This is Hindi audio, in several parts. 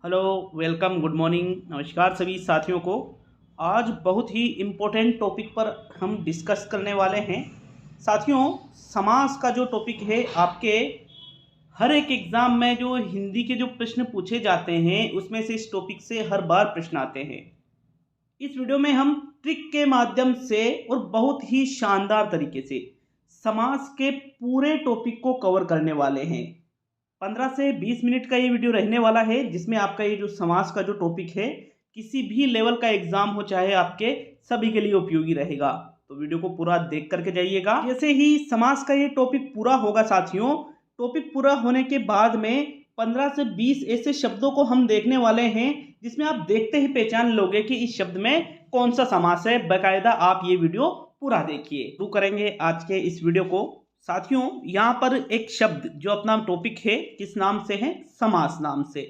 हेलो, वेलकम, गुड मॉर्निंग, नमस्कार सभी साथियों को। आज बहुत ही इम्पोर्टेंट टॉपिक पर हम डिस्कस करने वाले हैं। साथियों, समास का जो टॉपिक है, आपके हर एक एग्ज़ाम में जो हिंदी के जो प्रश्न पूछे जाते हैं उसमें से इस टॉपिक से हर बार प्रश्न आते हैं। इस वीडियो में हम ट्रिक के माध्यम से और बहुत ही शानदार तरीके से समास के पूरे टॉपिक को कवर करने वाले हैं। 15 से 20 मिनट का ये वीडियो रहने वाला है, जिसमें आपका ये जो समास का जो टॉपिक है, किसी भी लेवल का एग्जाम हो चाहे आपके, सभी के लिए उपयोगी रहेगा। तो वीडियो को पूरा देख करके जाइएगा। जैसे ही समास का ये टॉपिक पूरा होगा साथियों, टॉपिक पूरा होने के बाद में 15 से 20 ऐसे शब्दों को हम देखने वाले हैं जिसमें आप देखते ही पहचान लोगे कि इस शब्द में कौन सा समास है। बाकायदा आप ये वीडियो पूरा देखिए। शुरू करेंगे आज के इस वीडियो को। साथियों, यहाँ पर एक शब्द जो अपना टॉपिक है किस नाम से है, समास नाम से।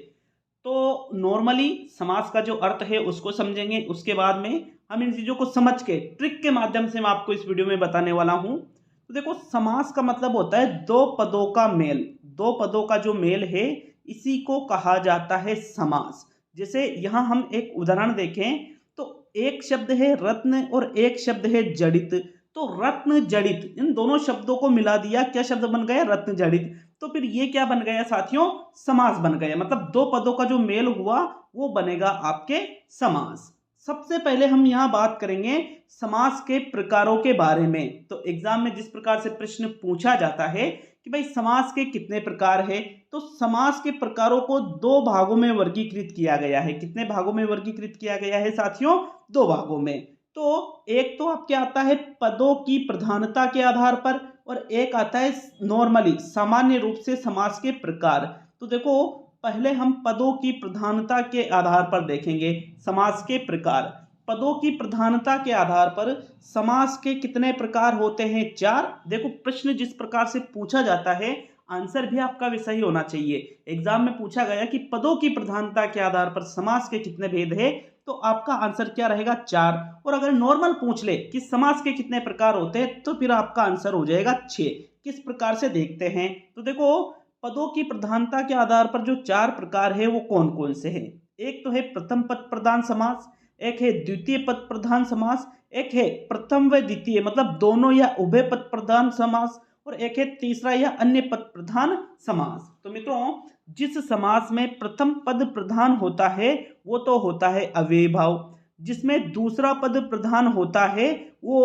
तो नॉर्मली समास का जो अर्थ है उसको समझेंगे, उसके बाद में हम इन चीज़ों को समझ के ट्रिक के माध्यम से मैं आपको इस वीडियो में बताने वाला हूँ। तो देखो, समास का मतलब होता है दो पदों का मेल। दो पदों का जो मेल है इसी को कहा जाता है समास। जैसे यहाँ हम एक उदाहरण देखें तो एक शब्द है रत्न और एक शब्द है जड़ित। तो रत्न जड़ित, इन दोनों शब्दों को मिला दिया, क्या शब्द बन गया, रत्न जड़ित। तो फिर ये क्या बन गया साथियों, समास बन गया। मतलब दो पदों का जो मेल हुआ वो बनेगा आपके समास। सबसे पहले हम यहाँ बात करेंगे समास के प्रकारों के बारे में। तो एग्जाम में जिस प्रकार से प्रश्न पूछा जाता है कि भाई समास के कितने प्रकार है, तो समास के प्रकारों को दो भागों में वर्गीकृत किया गया है। कितने भागों में वर्गीकृत किया गया है साथियों, दो भागों में। तो एक तो आपके आता है पदों की प्रधानता के आधार पर, और एक आता है नॉर्मली सामान्य रूप से समास के प्रकार। तो देखो, पहले हम पदों की प्रधानता के आधार पर देखेंगे समास के प्रकार। पदों की प्रधानता के आधार पर समास के कितने प्रकार होते हैं, चार। देखो, प्रश्न जिस प्रकार से पूछा जाता है, आंसर भी आपका वैसा ही होना चाहिए। एग्जाम में पूछा गया कि पदों की प्रधानता के आधार पर समास के कितने भेद है, तो आपका आंसर क्या रहेगा, चार। और अगर नॉर्मल पूछ ले कि समास के कितने प्रकार होते हैं, तो फिर आपका आंसर हो जाएगा 6। किस प्रकार से देखते हैं, तो देखो, पदों की प्रधानता के आधार पर जो चार प्रकार है वो कौन कौन से हैं। एक तो है प्रथम पद प्रधान समास, एक है द्वितीय पद प्रधान समास, एक है प्रथम व द्वितीय मतलब दोनों या उभय पद प्रधान समास, और एक है तीसरा या अन्य पद प्रधान समास। तो मित्रों, जिस समास में प्रथम पद प्रधान होता है वो तो होता है अव्ययी भाव। जिसमें दूसरा पद प्रधान होता है वो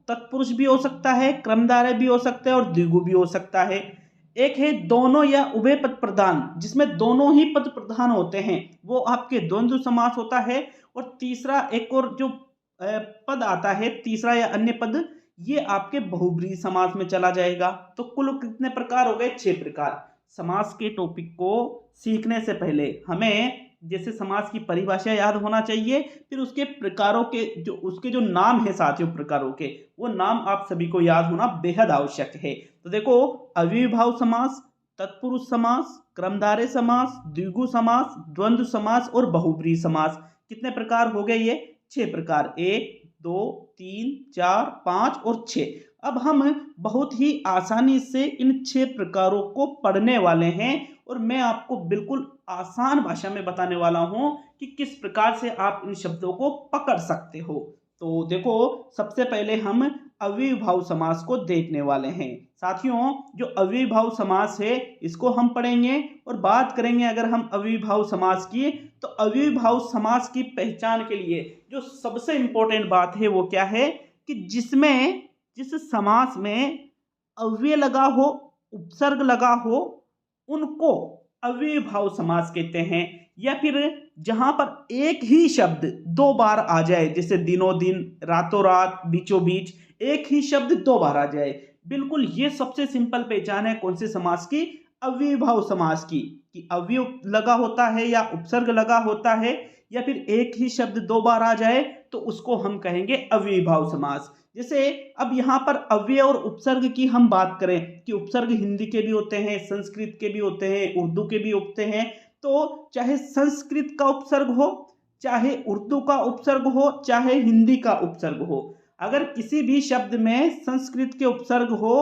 तत्पुरुष भी हो सकता है, क्रमधारय भी हो सकता है और द्विगु भी हो सकता है। एक है दोनों या उभय पद प्रधान, जिसमें दोनों ही पद प्रधान होते हैं, वो आपके द्वंद्व समास होता है। और तीसरा एक और जो पद आता है, तीसरा या अन्य पद, ये आपके बहुब्रीहि समास में चला जाएगा। तो कुल कितने प्रकार हो गए, 6 प्रकार। समास के टॉपिक को सीखने से पहले हमें जैसे समास की परिभाषा याद होना चाहिए, फिर उसके प्रकारों के जो उसके जो नाम है साथियों, प्रकारों के वो नाम आप सभी को याद होना बेहद आवश्यक है। तो देखो, अव्ययीभाव समास, तत्पुरुष समास, क्रमधारय समास, द्विगु समास, द्वंद्व समास और बहुब्रीहि समास। कितने प्रकार हो गए ये, 6 प्रकार। 1 2 3 4 5 और 6। अब हम बहुत ही आसानी से इन 6 प्रकारों को पढ़ने वाले हैं, और मैं आपको बिल्कुल आसान भाषा में बताने वाला हूं कि किस प्रकार से आप इन शब्दों को पकड़ सकते हो। तो देखो, सबसे पहले हम अव्ययीभाव समास को देखने वाले हैं। साथियों, जो अव्ययीभाव समास है इसको हम पढ़ेंगे और बात करेंगे। अगर हम अव्ययीभाव समास की, तो अव्ययीभाव समास की पहचान के लिए जो सबसे इंपॉर्टेंट बात है वो क्या है कि जिस समास में अव्यय लगा हो, उपसर्ग लगा हो, उनको अव्ययीभाव समास कहते हैं। या फिर जहां पर एक ही शब्द दो बार आ जाए, जैसे दिनों दिन, रातों रात, बीचों बीच, एक ही शब्द दो बार आ जाए, बिल्कुल ये सबसे सिंपल पहचान है कौन से समास की, अव्ययीभाव समास की। कि अव्यय लगा होता है या उपसर्ग लगा होता है, या फिर एक ही शब्द दो बार आ जाए, तो उसको हम कहेंगे अव्ययीभाव समास। जैसे अब यहाँ पर अव्यय और उपसर्ग की हम बात करें कि उपसर्ग हिंदी के भी होते हैं, संस्कृत के भी होते हैं, उर्दू के भी होते हैं। तो चाहे संस्कृत का उपसर्ग हो, चाहे उर्दू का उपसर्ग हो, चाहे हिंदी का उपसर्ग हो, अगर किसी भी शब्द में संस्कृत के उपसर्ग हो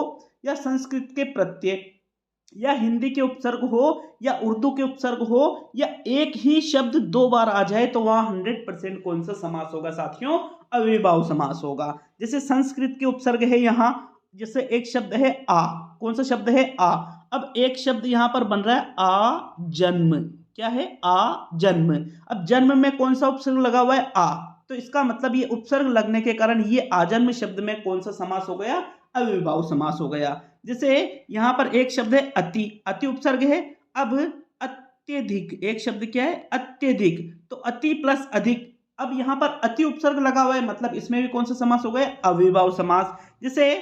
या संस्कृत के प्रत्यय, या हिंदी के उपसर्ग हो या उर्दू के उपसर्ग हो या एक ही शब्द दो बार आ जाए तो वहां 100% कौन सा समास होगा साथियों? अव्ययीभाव समास होगा। जैसे संस्कृत के उपसर्ग है यहाँ, जैसे एक शब्द है आ, कौन सा शब्द है? आ। अब एक शब्द यहाँ पर बन रहा है आ जन्म। क्या है? आ जन्म। अब जन्म में कौन सा उपसर्ग लगा हुआ है? आ। तो इसका मतलब ये उपसर्ग लगने के कारण ये आजन्म शब्द में कौन सा समास हो गया? अव्ययीभाव समास हो गया। जैसे यहाँ पर एक शब्द है अति, अति उपसर्ग है। अब अत्यधिक, एक शब्द क्या है? अत्यधिक। तो अति प्लस अधिक, अब यहाँ पर अति उपसर्ग लगा हुआ है, मतलब इसमें भी कौन सा समास हो गया? अव्ययीभाव समास। जैसे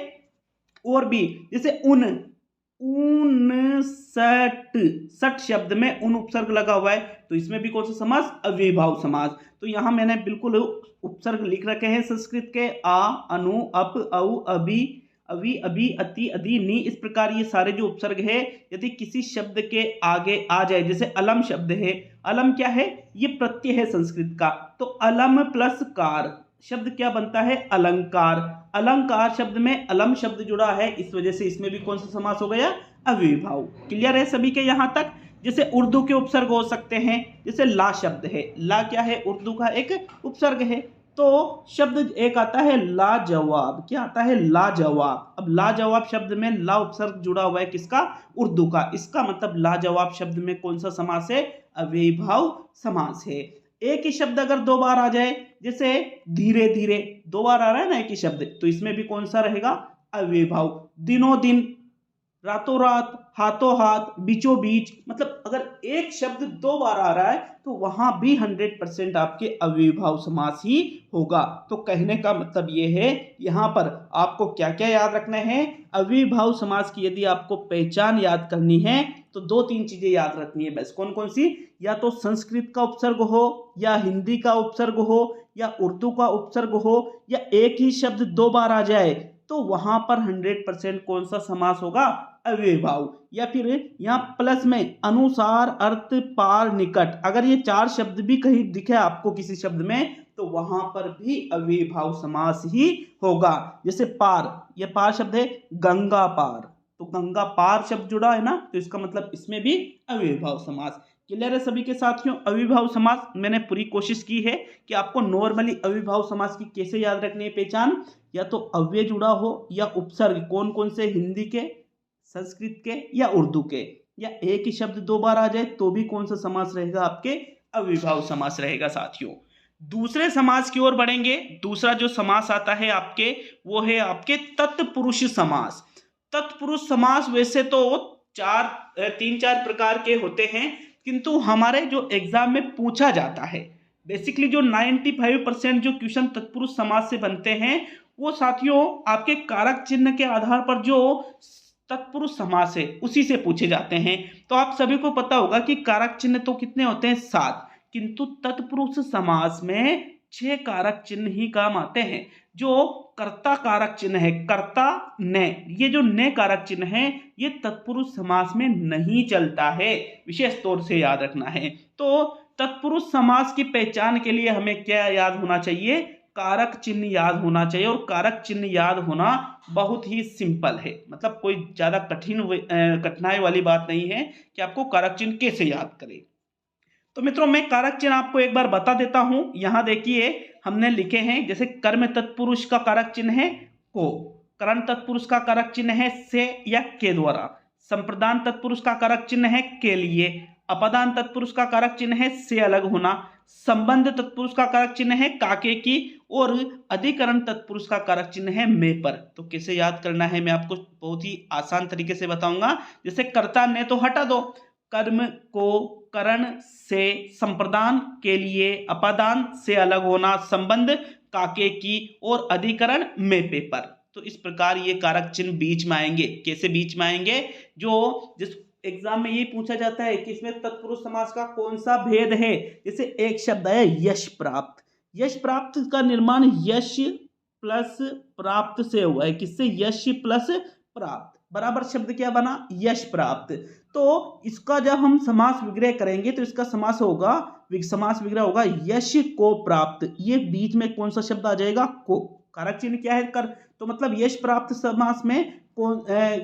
और भी, जैसे उन, ऊन सट, सट शब्द में उन उपसर्ग लगा हुआ है, तो इसमें भी कौन सा समास? अव्ययीभाव समास। तो यहाँ मैंने बिल्कुल उपसर्ग लिख रखे हैं संस्कृत के, आ, अनु, अप, औ, अभि, अवि, अभि, अति, अधि, नि, इस प्रकार ये सारे जो उपसर्ग है यदि किसी शब्द के आगे आ जाए, जैसे अलम शब्द है, अलम क्या है? ये प्रत्यय है संस्कृत का, तो अलम प्लस कार शब्द क्या बनता है? अलंकार। अलंकार शब्द में अलम शब्द जुड़ा है, इस वजह से इसमें भी कौन सा समास हो गया? अव्ययीभाव। क्लियर है सभी के यहाँ तक? जैसे उर्दू के उपसर्ग हो सकते हैं, जैसे ला शब्द है, ला क्या है? उर्दू का एक उपसर्ग है। तो शब्द एक आता है लाजवाब, क्या आता है? लाजवाब। अब लाजवाब शब्द में ला उपसर्ग जुड़ा हुआ है, किसका? उर्दू का। इसका मतलब लाजवाब शब्द में कौन सा समास है? अव्ययीभाव समास है। एक ही शब्द अगर दो बार आ जाए, जैसे धीरे धीरे, दो बार आ रहा है ना एक ही शब्द, तो इसमें भी कौन सा रहेगा? अव्ययीभाव। दिनों दिन, रातों रात, हाथों हाथ, बीचों बीच, मतलब अगर एक शब्द दो बार आ रहा है तो वहां भी 100% आपके अव्ययीभाव समास ही होगा। तो कहने का मतलब ये है, यहाँ पर आपको क्या क्या याद रखना है? अव्ययीभाव समास की यदि आपको पहचान याद करनी है तो दो तीन चीजें याद रखनी है बस। कौन कौन सी? या तो संस्कृत का उपसर्ग हो, या हिंदी का उपसर्ग हो, या उर्दू का उपसर्ग हो, या एक ही शब्द दो बार आ जाए तो वहां पर 100% कौन सा समास होगा? अव्ययीभाव। या फिर यहाँ प्लस में अनुसार, अर्थ, पार, निकट, अगर ये चार शब्द भी कहीं दिखे आपको किसी शब्द में तो वहां पर भी अव्ययीभाव समास ही होगा। जैसे पार, ये पार शब्द है, गंगा पार, तो गंगा पार शब्द जुड़ा है ना, तो इसका मतलब इसमें भी अव्ययीभाव समास। क्लियर है सभी के साथियों? अव्ययीभाव समास मैंने पूरी कोशिश की है कि आपको नॉर्मली अव्ययीभाव समास की कैसे याद रखनी है पहचान, या तो अव्यय जुड़ा हो या उपसर्ग, कौन कौन से? हिंदी के, संस्कृत के या उर्दू के, या एक ही शब्द दो बार आ जाए तो भी कौन सा समास रहेगा? आपके अव्ययीभाव समास रहेगा साथियों। दूसरे समास की ओर बढ़ेंगे। दूसरा जो समास आता है आपके, वो है आपके तत्पुरुष समास। तत्पुरुष समास वैसे तो तीन चार प्रकार के होते हैं, किंतु हमारे जो एग्जाम में पूछा जाता है, बेसिकली जो 95% जो क्वेश्चन तत्पुरुष समास से बनते हैं वो साथियों आपके कारक चिन्ह के आधार पर जो तत्पुरुष समास है उसी से पूछे जाते हैं। तो आप सभी को पता होगा कि कारक चिन्ह तो कितने होते हैं? 7, किंतु तत्पुरुष समास में 6 कारक चिन्ह ही काम आते हैं। जो कर्ता कारक चिन्ह है, कर्ता ने, ये जो ने कारक चिन्ह है ये तत्पुरुष समास में नहीं चलता है, विशेष तौर से याद रखना है। तो तत्पुरुष समास की पहचान के लिए हमें क्या याद होना चाहिए? कारक चिन्ह याद होना चाहिए। और कारक चिन्ह याद होना बहुत ही सिंपल है, मतलब कोई ज्यादा कठिनाई वाली बात नहीं है कि आपको कारक चिन्ह कैसे याद करें। तो मित्रों मैं कारक चिन्ह आपको एक बार बता देता हूं। यहां देखिए हमने लिखे हैं, जैसे कर्म तत्पुरुष का कारक चिन्ह है को, करण तत्पुरुष का कारक चिन्ह है से या के द्वारा, संप्रदान तत्पुरुष का कारक चिन्ह है के लिए, अपदान तत्पुरुष का कारक चिन्ह है से अलग होना, संबंध तत्पुरुष का कारक चिन्ह है काके की, और अधिकरण तत्पुरुष का कारक चिन्ह है में पर। तो कैसे याद करना है मैं आपको बहुत ही आसान तरीके से बताऊंगा। जैसे कर्ता ने तो हटा दो, कर्म को करण से, संप्रदान के लिए, अपादान से अलग होना, संबंध काके की, और अधिकरण में पे पर। तो इस प्रकार ये कारक चिन्ह बीच में आएंगे। कैसे बीच में आएंगे? जो जिस एग्जाम में ये पूछा जाता है कि इसमें तत्पुरुष समास का कौन सा भेद है। जैसे एक शब्द है यश प्राप्त, यश प्राप्त का निर्माण यश प्लस प्राप्त से हुआ है। किससे? यश प्लस प्राप्त बराबर शब्द क्या बना? यश प्राप्त। तो इसका जब हम समास विग्रह करेंगे तो इसका समास होगा, समास विग्रह होगा यश को प्राप्त। ये बीच में कौन सा शब्द आ जाएगा? को। कारक चिन्ह क्या है? कर। तो मतलब यश प्राप्त समास में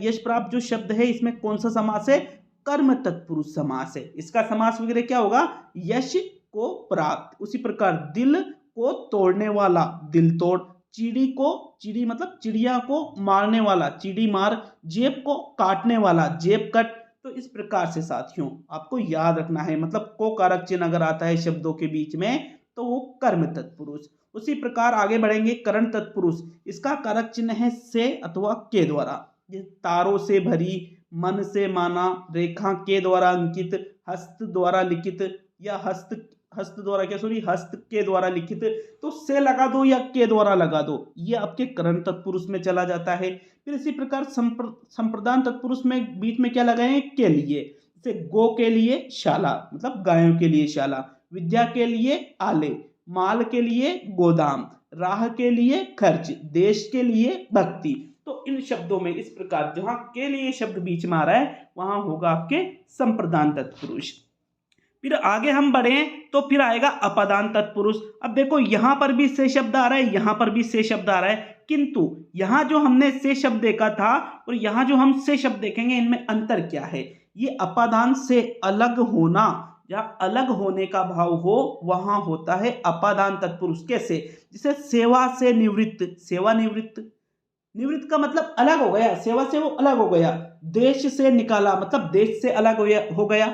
यश प्राप्त जो शब्द है इसमें कौन सा समास है? कर्म तत्पुरुष समास है। इसका समास वगैरह क्या होगा? यश को प्राप्त। उसी प्रकार दिल को तोड़ने वाला दिल तोड़, चिड़ी को, चिड़ी मतलब चिड़िया को मारने वाला चिड़ी मार, जेब को काटने वाला जेब कट। तो इस प्रकार से साथियों आपको याद रखना है, मतलब को कारक चिन्ह अगर आता है शब्दों के बीच में तो वो कर्म तत्पुरुष। उसी प्रकार आगे बढ़ेंगे करण तत्पुरुष। इसका कारक चिन्ह है से अथवा के द्वारा। ये तारों से भरी, मन से माना, रेखा के द्वारा अंकित, हस्त द्वारा लिखित या हस्त द्वारा हस्त के द्वारा लिखित। तो से लगा दो या के द्वारा लगा दो, ये आपके करण तत्पुरुष में चला जाता है। फिर इसी प्रकार संप्रदान तत्पुरुष में बीच में क्या लगाए? के लिए। जैसे गो के लिए शाला, मतलब गायों के लिए शाला, विद्या के लिए आले, माल के लिए गोदाम, राह के लिए खर्च, देश के लिए भक्ति। तो इन शब्दों में इस प्रकार जहां के लिए शब्द बीच में आ रहा है वहां होगा आपके संप्रदान तत्पुरुष। फिर आगे हम बढ़े तो फिर आएगा अपादान तत्पुरुष। अब देखो यहां पर भी से शब्द आ रहा है, यहां पर भी से शब्द आ रहा है, किंतु यहां जो हमने से शब्द देखा था और यहां जो हम से शब्द देखेंगे इनमें अंतर क्या है? ये अपादान से अलग होना, जहां अलग होने का भाव हो वहां होता है अपादान तत्पुरुष। कैसे? जैसे सेवा से निवृत्त, सेवा निवृत्त, निवृत्त का मतलब अलग हो गया, सेवा से वो अलग हो गया। देश से निकाला मतलब देश से अलग हो गया।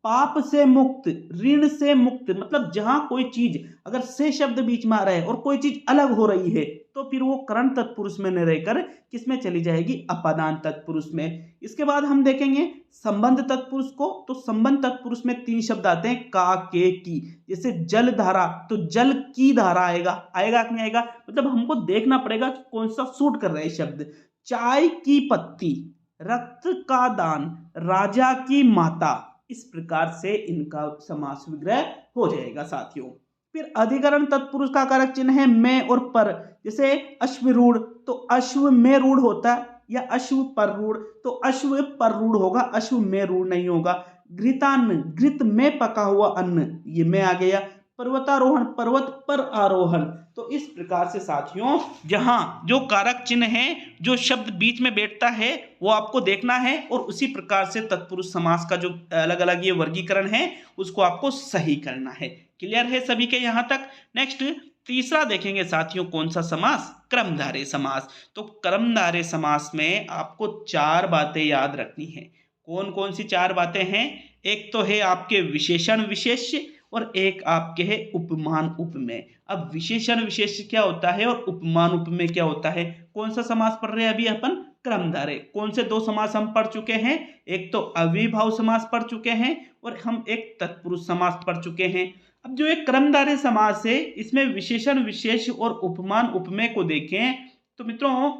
पाप से मुक्त, ऋण से मुक्त, मतलब जहां कोई चीज अगर से शब्द बीच में आ रहा है और कोई चीज अलग हो रही है तो फिर वो करण तत्पुरुष में न रहकर किसमें चली जाएगी? अपादान तत्पुरुष में। इसके बाद हम देखेंगे संबंध तत्पुरुष को। तो संबंध तत्पुरुष में 3 शब्द आते हैं, का, के, की। जैसे जल धारा, तो जल की धारा आएगा, आएगा कि नहीं आएगा? मतलब हमको देखना पड़ेगा कि कौन सा सूट कर रहा है शब्द। चाय की पत्ती, रक्त का दान, राजा की माता। इस प्रकार से इनका समास विग्रह हो जाएगा साथियों। फिर अधिकरण तत्पुरुष का कारक चिन्ह है में और पर। जैसे अश्वरूढ़, तो अश्व में रूढ़ होता है, या अश्व पर रूढ़, तो अश्व पर रूढ़ होगा, अश्व में रूढ़ नहीं होगा। घृतान्न, घृत में पका हुआ अन्न, ये में आ गया। पर्वतारोहण, पर्वत पर आरोहण। तो इस प्रकार से साथियों जहां जो कारक चिन्ह है, जो शब्द बीच में बैठता है वो आपको देखना है और उसी प्रकार से तत्पुरुष समास का जो अलग अलग ये वर्गीकरण है उसको आपको सही करना है। क्लियर है सभी के यहाँ तक? नेक्स्ट तीसरा देखेंगे साथियों कौन सा समास? क्रमधारय समास। तो क्रमधारय समास में आपको 4 बातें याद रखनी है। कौन कौन सी 4 बातें हैं? एक तो है आपके विशेषण विशेष्य और एक आपके है उपमान उपमेय। अब विशेषण विशेष्य क्या होता है और उपमान उपमेय क्या होता है? कौन सा समास पढ़ रहे हैं अभी अपन? क्रमधारय। कौन से 2 समास हम पढ़ चुके हैं? एक तो अविभाव समास पढ़ चुके हैं और हम एक तत्पुरुष समास पढ़ चुके हैं। अब जो एक क्रमधारय समास है इसमें विशेषण विशेष्य और उपमान उपमेय को देखें तो मित्रों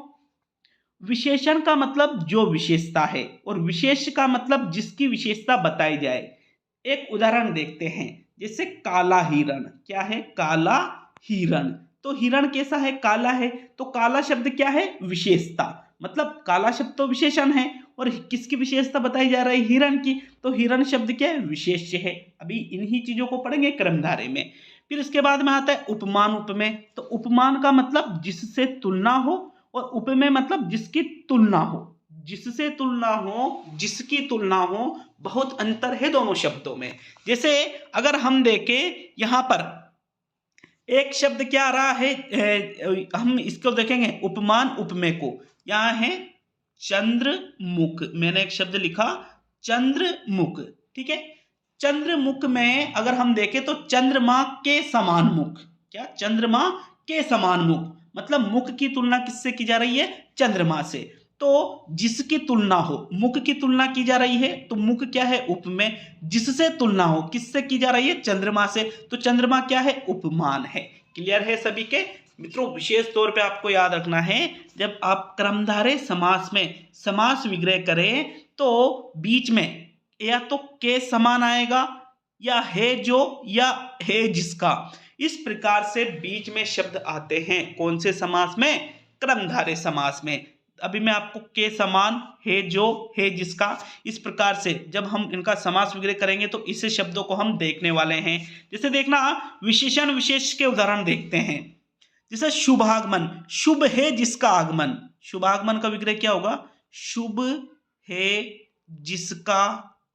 विशेषण का मतलब जो विशेषता है और विशेष का मतलब जिसकी विशेषता बताई जाए। एक उदाहरण देखते हैं, जैसे काला हिरण। क्या है? काला हिरण। तो हिरण कैसा है? काला है। तो काला शब्द क्या है? विशेषता, मतलब काला शब्द तो विशेषण है और किसकी विशेषता बताई जा रही है? हिरण की। तो हिरण शब्द क्या है? विशेष्य है। अभी इन्हीं चीजों को पढ़ेंगे क्रमधारय में। फिर इसके बाद में आता है उपमान उपमेय। तो उपमान का मतलब जिससे तुलना हो और उपमेय मतलब जिसकी तुलना हो। जिससे तुलना हो, जिसकी तुलना हो, बहुत अंतर है दोनों शब्दों में। जैसे अगर हम देखें यहां पर एक शब्द क्या आ रहा है, हम इसको देखेंगे उपमान उपमेय को। यहां है चंद्रमुख, मैंने एक शब्द लिखा चंद्रमुख, ठीक है। चंद्रमुख में अगर हम देखें तो चंद्रमा के समान मुख। क्या? चंद्रमा के समान मुख, मतलब मुख की तुलना किससे की जा रही है? चंद्रमा से। तो जिसकी तुलना हो, मुख की तुलना की जा रही है तो मुख क्या है? उपमेय। जिससे तुलना हो, किससे की जा रही है? चंद्रमा से। तो चंद्रमा क्या है? उपमान है। क्लियर है सभी के मित्रों? विशेष तौर पे आपको याद रखना है जब आप क्रमधारय समास में समास विग्रह करें तो बीच में या तो के समान आएगा या है जो या है जिसका। इस प्रकार से बीच में शब्द आते हैं। कौन से समास में? क्रमधारय समास में। अभी मैं आपको के समान, है जो, है जिसका, इस प्रकार से जब हम इनका समास विग्रह करेंगे तो इस शब्दों को हम देखने वाले हैं। जैसे देखना विशेषण विशेष के उदाहरण देखते हैं। जैसे शुभागमन, शुभ है जिसका आगमन। शुभागमन का विग्रह क्या होगा? शुभ है जिसका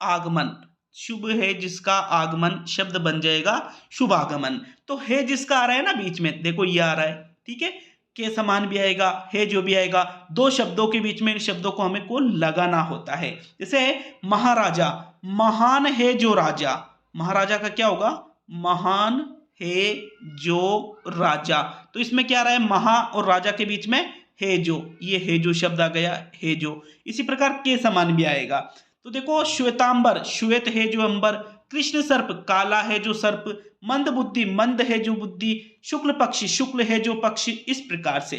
आगमन, शुभ है जिसका आगमन शब्द बन जाएगा शुभ आगमन। तो है जिसका आ रहा है ना बीच में, देखो ये आ रहा है, ठीक है, के समान भी आएगा, है जो भी आएगा, दो शब्दों के बीच में इन शब्दों को हमें को लगाना होता है। जैसे महाराजा, महान है जो राजा, महाराजा का क्या होगा, महान है जो राजा। तो इसमें क्या आ रहा है, महा और राजा के बीच में है जो, ये है जो शब्द आ गया, है जो। इसी प्रकार के समान भी आएगा। तो देखो श्वेतांबर, श्वेत है जो अंबर, कृष्ण सर्प, काला है जो सर्प, मंद बुद्धि, मंद है जो बुद्धि, शुक्ल पक्षी, शुक्ल है जो पक्षी। इस प्रकार से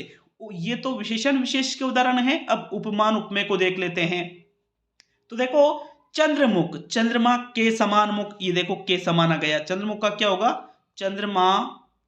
ये तो विशेषण विशेष के उदाहरण है। अब उपमान उपमेय को देख लेते हैं। तो देखो चंद्रमुख, चंद्रमा के समान मुख, ये देखो के समान आ गया, चंद्रमुख का क्या होगा, चंद्रमा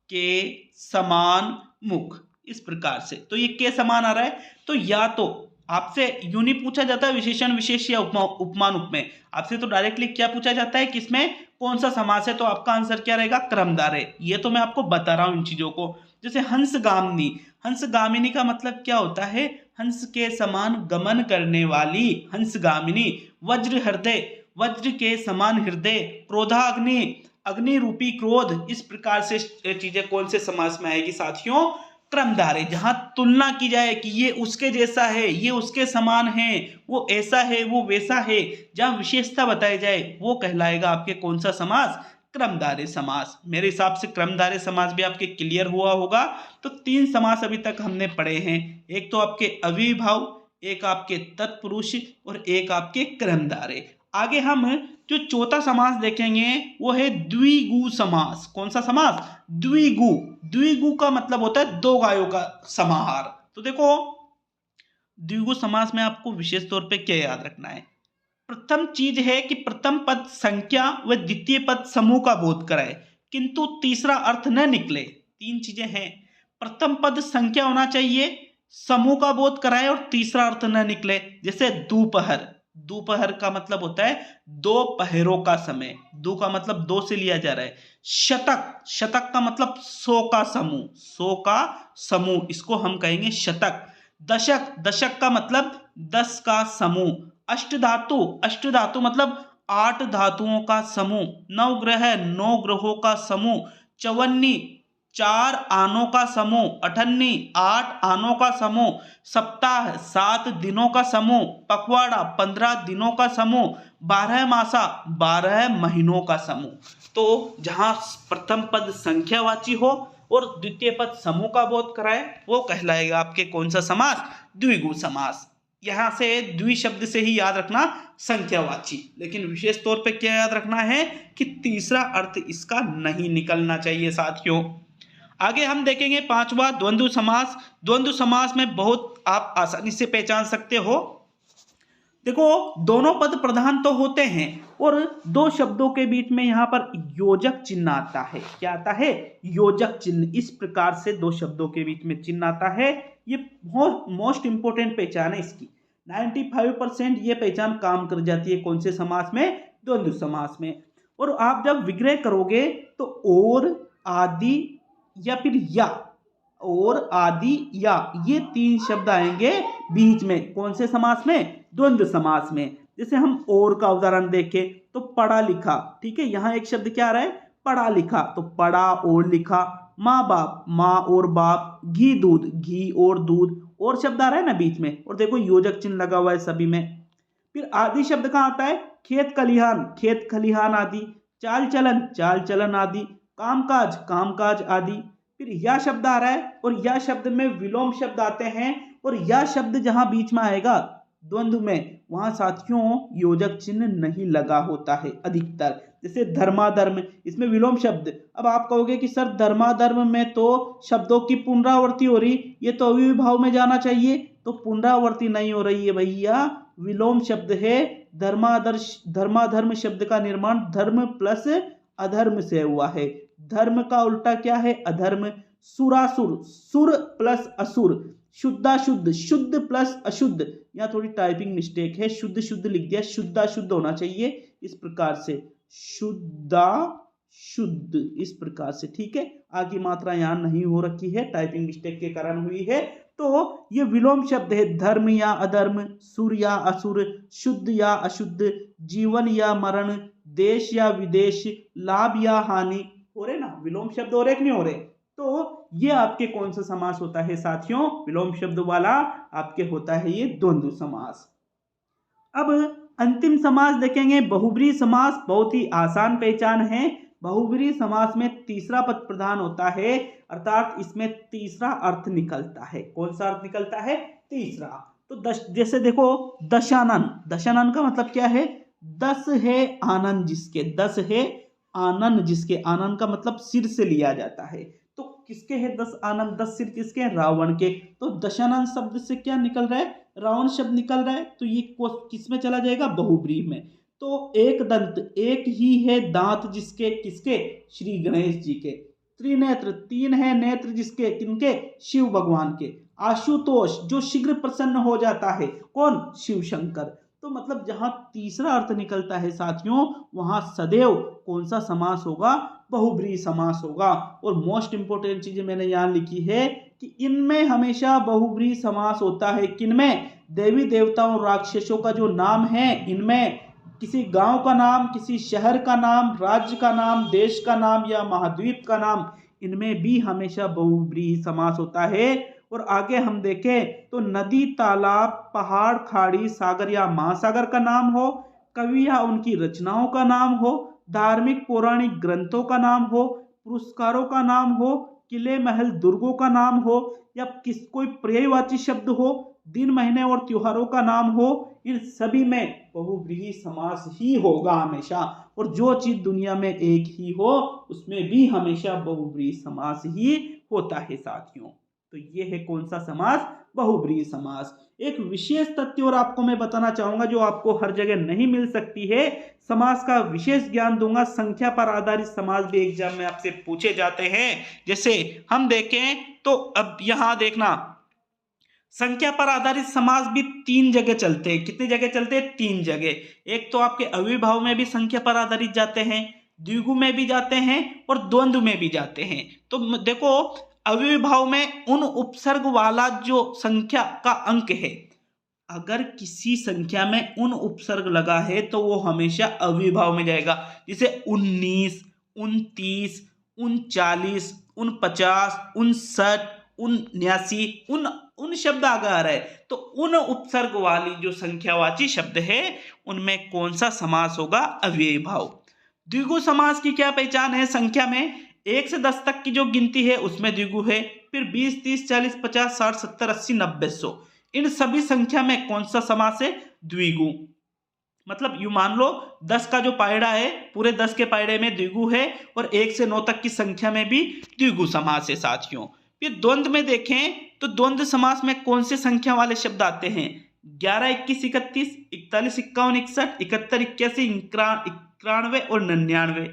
के समान मुख। इस प्रकार से तो ये के समान आ रहा है। तो या तो आपसे यूं नहीं पूछा जाता विशेषण विशेष या उपमान उपमेय, आपसे तो डायरेक्टली क्या पूछा जाता है, किसमें कौन सा समास है, तो आपका आंसर क्या रहेगा, क्रमधारय। ये तो मैं आपको बता रहा हूं इन चीजों को। जैसे हंसगामिनी, हंसगामिनी का मतलब क्या होता है, हंस के समान गमन करने वाली हंसगामिनी। वज्र हृदय, वज्र के समान हृदय। क्रोधाग्नि, अग्नि रूपी क्रोध। इस प्रकार से चीजें कौन से समास में आएगी साथियों, क्रमधारय। जहां तुलना की जाए कि ये उसके जैसा है, ये उसके समान है, वो ऐसा है, वो वैसा है, जहां विशेषता बताई जाए वो कहलाएगा आपके कौन सा समास, क्रमधारय समास। मेरे हिसाब से क्रमधारय समास भी आपके क्लियर हुआ होगा। तो 3 समास अभी तक हमने पढ़े हैं, एक तो आपके अविभाव, एक आपके तत्पुरुष और एक आपके क्रमधारय। आगे हम जो चौथा समास देखेंगे वो है द्विगु समास। कौन सा समास, द्विगु। द्विगु का मतलब होता है दो गायों का समाहार। तो देखो द्विगु समास में आपको विशेष तौर पे क्या याद रखना है, प्रथम चीज है कि प्रथम पद संख्या व द्वितीय पद समूह का बोध कराए किंतु तीसरा अर्थ न निकले। 3 चीजें हैं, प्रथम पद संख्या होना चाहिए, समूह का बोध कराए और तीसरा अर्थ न निकले। जैसे दोपहर, दोपहर का मतलब होता है दो पहरों का समय, दो का मतलब दो से लिया जा रहा है। शतक, शतक का मतलब 100 का समूह, 100 का समूह, इसको हम कहेंगे शतक। दशक, दशक का मतलब 10 का समूह। अष्टधातु, अष्टधातु मतलब 8 धातुओं का समूह। नवग्रह, 9 ग्रहों का समूह। चवन्नी, 4 आनों का समूह। अठन्नी, 8 आनों का समूह। सप्ताह, 7 दिनों का समूह। पखवाड़ा, 15 दिनों का समूह। 12 मासा, 12 महीनों का समूह। तो जहां प्रथम पद संख्यावाची हो और द्वितीय पद समूह का बोध कराए वो कहलाएगा आपके कौन सा समास, द्विगु समास। यहां से द्वि शब्द से ही याद रखना संख्यावाची, लेकिन विशेष तौर पे क्या याद रखना है कि तीसरा अर्थ इसका नहीं निकलना चाहिए साथियों। आगे हम देखेंगे 5वां द्वंद्व समास। द्वंद्व समास में बहुत आप आसानी से पहचान सकते हो। देखो दोनों पद प्रधान तो होते हैं और दो शब्दों के बीच में यहाँ पर योजक चिन्ह आता है। क्या आता है, योजक चिन्ह। इस प्रकार से दो शब्दों के बीच में चिन्ह आता है। ये मोस्ट इंपोर्टेंट पहचान है इसकी। 95% ये पहचान काम कर जाती है कौन से समास में, द्वंद्व समास में। और आप जब विग्रह करोगे तो और, आदि या फिर या, और आदि या, ये 3 शब्द आएंगे बीच में कौन से समास में, द्वंद्व समास में। जैसे हम और का उदाहरण देखें तो पढ़ा लिखा, ठीक है, यहाँ एक शब्द क्या आ रहा है, पढ़ा लिखा, तो पढ़ा और लिखा। माँ बाप, माँ और बाप। घी दूध, घी और दूध, और शब्द आ रहा है ना बीच में, और देखो योजक चिन्ह लगा हुआ है सभी में। फिर आदि शब्द कहाँ आता है, खेत खलिहान, खेत खलिहान आदि। चाल चलन, चाल चलन आदि। कामकाज, कामकाज आदि। फिर यह शब्द आ रहा है और यह शब्द में विलोम शब्द आते हैं, और यह शब्द जहां बीच में आएगा द्वंद्व में वहां साथियों योजक चिन्ह नहीं लगा होता है अधिकतर। जैसे धर्माधर्म, इसमें विलोम शब्द। अब आप कहोगे कि सर धर्माधर्म में तो शब्दों की पुनरावृत्ति हो रही, ये तो अविभाव में जाना चाहिए। तो पुनरावृत्ति नहीं हो रही है भैया, विलोम शब्द है। धर्माधर्म शब्द का निर्माण धर्म प्लस अधर्म से हुआ है। धर्म का उल्टा क्या है, अधर्म। सुरासुर, सुर प्लस असुर। शुद्धाशुद्ध, शुद्ध प्लस अशुद्ध। यहाँ थोड़ी टाइपिंग मिस्टेक है, शुद्ध शुद्ध लिख दिया, शुद्धाशुद्ध होना चाहिए। इस प्रकार से शुद्धा शुद्ध, इस प्रकार से, ठीक है। आगे मात्रा यहाँ नहीं हो रखी है, टाइपिंग मिस्टेक के कारण हुई है। तो ये विलोम शब्द है। धर्म या अधर्म, सुर या असुर, शुद्ध या अशुद्ध, जीवन या मरण, देश या विदेश, लाभ या हानि, हो रहे ना विलोम शब्द, हो रहे कि नहीं हो रहे। तो ये आपके कौन सा समास होता है साथियों, विलोम शब्द वाला आपके होता है ये द्वंद्व समास। अब अंतिम समास देखेंगे, बहुब्रीहि समास। बहुत ही आसान पहचान है। बहुब्रीहि समास में तीसरा पद प्रधान होता है, अर्थात इसमें तीसरा अर्थ निकलता है। कौन सा अर्थ निकलता है, तीसरा। तो जैसे देखो दशानन, दशानन का मतलब क्या है, 10 है आनंद जिसके, 10 है आनंद जिसके, आनंद का मतलब सिर से लिया जाता है। तो किसके हैं 10 आनंद, 10 सिर किसके हैं, रावण के। तो दशानन शब्द से क्या निकल रहा है, रावण शब्द निकल रहा है। तो ये किस में चला जाएगा, बहुब्रीहि में। तो एक दंत, एक ही है दांत जिसके, किसके, श्री गणेश जी के। त्रिनेत्र, 3 है नेत्र जिसके, किनके, शिव भगवान के। आशुतोष, जो शीघ्र प्रसन्न हो जाता है, कौन, शिव शंकर। तो मतलब जहां तीसरा अर्थ निकलता है साथियों, वहां सदैव कौन सा समास होगा, बहुब्रीहि समास होगा। और मोस्ट इंपोर्टेंट चीजें मैंने यहां लिखी है कि इनमें हमेशा बहुब्रीहि समास होता है। किनमें, देवी देवताओं राक्षसों का जो नाम है, इनमें किसी गांव का नाम, किसी शहर का नाम, राज्य का नाम, देश का नाम या महाद्वीप का नाम, इनमें भी हमेशा बहुब्रीहि समास होता है। और आगे हम देखें तो नदी, तालाब, पहाड़, खाड़ी, सागर या महासागर का नाम हो, कवि या उनकी रचनाओं का नाम हो, धार्मिक पौराणिक ग्रंथों का नाम हो, पुरस्कारों का नाम हो, किले महल दुर्गों का नाम हो, या कोई पर्यायवाची शब्द हो, दिन महीने और त्योहारों का नाम हो, इन सभी में बहुब्रीहि समास ही होगा हमेशा। और जो चीज दुनिया में एक ही हो उसमें भी हमेशा बहुब्रीहि समास ही होता है साथियों। तो ये है कौन सा समास, बहुब्रीहि समास। एक विशेष तथ्य और आपको मैं बताना चाहूंगा जो आपको हर जगह नहीं मिल सकती है, समास का विशेष ज्ञान दूंगा। संख्या पर आधारित समास भी एग्जाम में आपसे पूछे जाते हैं। जैसे हम देखें तो अब यहां देखना, संख्या पर आधारित समास भी 3 जगह चलते हैं। कितनी जगह चलते हैं, 3 जगह। एक तो आपके अव्ययभाव में भी संख्या पर आधारित जाते हैं, द्विगु में भी जाते हैं और द्वंद्व में भी जाते हैं। तो देखो अव्ययभाव में उन उपसर्ग वाला जो संख्या का अंक है, अगर किसी संख्या में उन उपसर्ग लगा है तो वो हमेशा अव्ययभाव में जाएगा। जैसे 19, 29, 39, 49, 59, 79, उन शब्द आगे आ रहा है। तो उन उपसर्ग वाली जो संख्यावाची शब्द है उनमें कौन सा समास होगा, अव्ययभाव। द्विगु समास की क्या पहचान है, संख्या में 1 से 10 तक की जो गिनती है उसमें द्विगु है। फिर 20, 30, 40, 50, 60, 70, 80, 90, 100, इन सभी संख्या में कौन सा समास है, द्विगु। मतलब यूं मान लो 10 का जो पायड़ा है, पूरे 10 के पायड़े में द्विगु है, और 1 से 9 तक की संख्या में भी द्विगु समास है साथियों। फिर द्वंद्व में देखें तो द्वंद्व समास में कौन से संख्या वाले शब्द आते हैं, 11, 21, 31, 41, 51, 61, 71, 81, 91 और 99।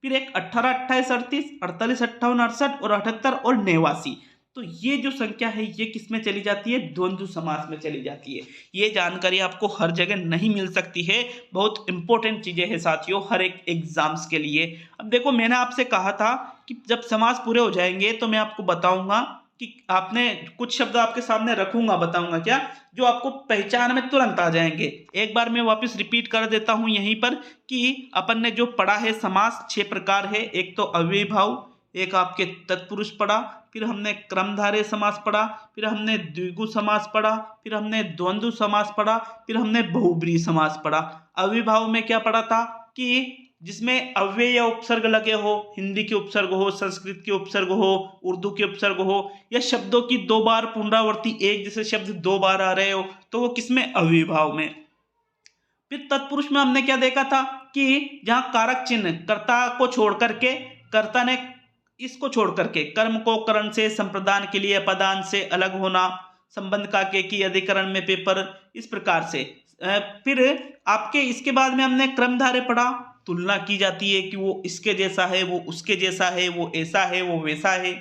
फिर एक 18, 28, 38, 48, 58, 68 और 78 और 89। तो ये जो संख्या है ये किस में चली जाती है, द्वंद्व समास में चली जाती है। ये जानकारी आपको हर जगह नहीं मिल सकती है, बहुत इंपॉर्टेंट चीजें हैं साथियों हर एक एग्जाम्स के लिए। अब देखो मैंने आपसे कहा था कि जब समास पूरे हो जाएंगे तो मैं आपको बताऊंगा कि आपने कुछ शब्द आपके सामने रखूंगा, बताऊंगा क्या, जो आपको पहचान में तुरंत आ जाएंगे। एक बार मैं वापस रिपीट कर देता हूं यहीं पर कि अपन ने जो पढ़ा है समास 6 प्रकार है। एक तो अव्ययभाव, एक आपके तत्पुरुष पढ़ा, फिर हमने क्रमधारय समास पढ़ा, फिर हमने द्विगु समास पढ़ा, फिर हमने द्वंद्व समास पढ़ा, फिर हमने बहुब्रीहि समास पढ़ा। अव्ययभाव में क्या पढ़ा था कि जिसमें अव्यय या उपसर्ग लगे हो, हिंदी के उपसर्ग हो, संस्कृत के उपसर्ग हो, उर्दू के उपसर्ग हो, या शब्दों की 2 बार पुनरावृत्ति, एक जैसे शब्द 2 बार आ रहे हो, तो वो किसमें, अव्ययभाव में। फिर तत्पुरुष में हमने क्या देखा था कि जहां कारक चिन्ह कर्ता को छोड़ करके, कर्ता ने इसको छोड़ करके कर्म को करण से, संप्रदान के लिए पदान से अलग होना, संबंध का के की अधिकरण में पेपर, इस प्रकार से। फिर आपके इसके बाद में हमने क्रमधारय पढ़ा, तुलना की जाती है कि वो इसके जैसा है, वो उसके जैसा है, वो ऐसा है, वो वैसा है।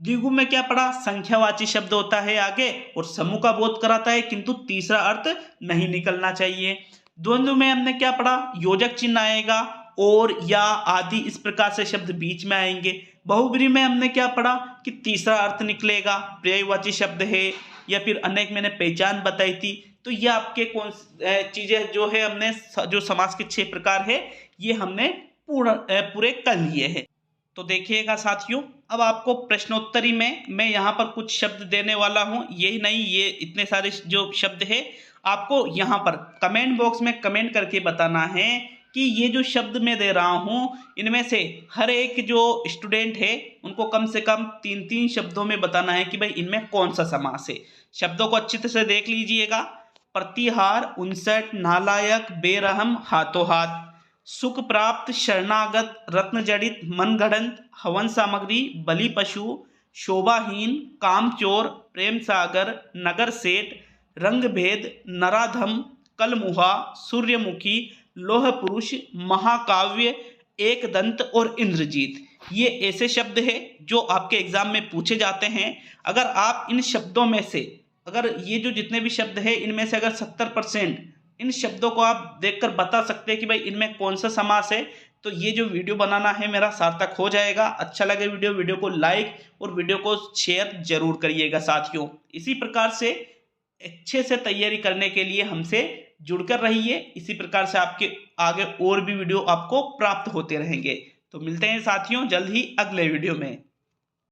द्विगु में क्या पढ़ा, संख्यावाची शब्द होता है आगे और समूह का बोध कराता है, किंतु तीसरा अर्थ नहीं निकलना चाहिए। द्वंद्व में हमने क्या पढ़ा, योजक चिन्ह आएगा और या आदि इस प्रकार से शब्द बीच में आएंगे। बहुब्रीहि में हमने क्या पढ़ा कि तीसरा अर्थ निकलेगा, पर्यायवाची शब्द है या फिर अनेक मैंने पहचान बताई थी। तो ये आपके कौन चीजें जो है हमने जो समास के 6 प्रकार है ये हमने पूरे कर लिए हैं। तो देखिएगा साथियों, अब आपको प्रश्नोत्तरी में मैं यहाँ पर कुछ शब्द देने वाला हूँ। यही नहीं, ये इतने सारे जो शब्द है आपको यहाँ पर कमेंट बॉक्स में कमेंट करके बताना है कि ये जो शब्द मैं दे रहा हूँ इनमें से हर एक जो स्टूडेंट है उनको कम से कम 3-3 शब्दों में बताना है कि भाई इनमें कौन सा समास है। शब्दों को अच्छी तरह से देख लीजिएगा। प्रतिहार, 59, नालायक, बेरहम, हाथों हाथ, सुख प्राप्त, शरणागत, रत्न जड़ित, मनगढ़ंत, हवन सामग्री, बलि पशु, शोभाहीन, कामचोर, प्रेम सागर, नगर सेठ, रंग भेद, नराधम, कलमुहा, सूर्यमुखी, लोह पुरुष, महाकाव्य, एक दंत और इंद्रजीत। ये ऐसे शब्द हैं जो आपके एग्जाम में पूछे जाते हैं। अगर आप इन शब्दों में से अगर ये जो जितने भी शब्द हैं इनमें से अगर 70% इन शब्दों को आप देखकर बता सकते हैं कि भाई इनमें कौन सा समास है, तो ये जो वीडियो बनाना है मेरा सार्थक हो जाएगा। अच्छा लगे वीडियो को लाइक और वीडियो को शेयर जरूर करिएगा साथियों। इसी प्रकार से अच्छे से तैयारी करने के लिए हमसे जुड़कर रहिए। इसी प्रकार से आपके आगे और भी वीडियो आपको प्राप्त होते रहेंगे। तो मिलते हैं साथियों जल्द ही अगले वीडियो में।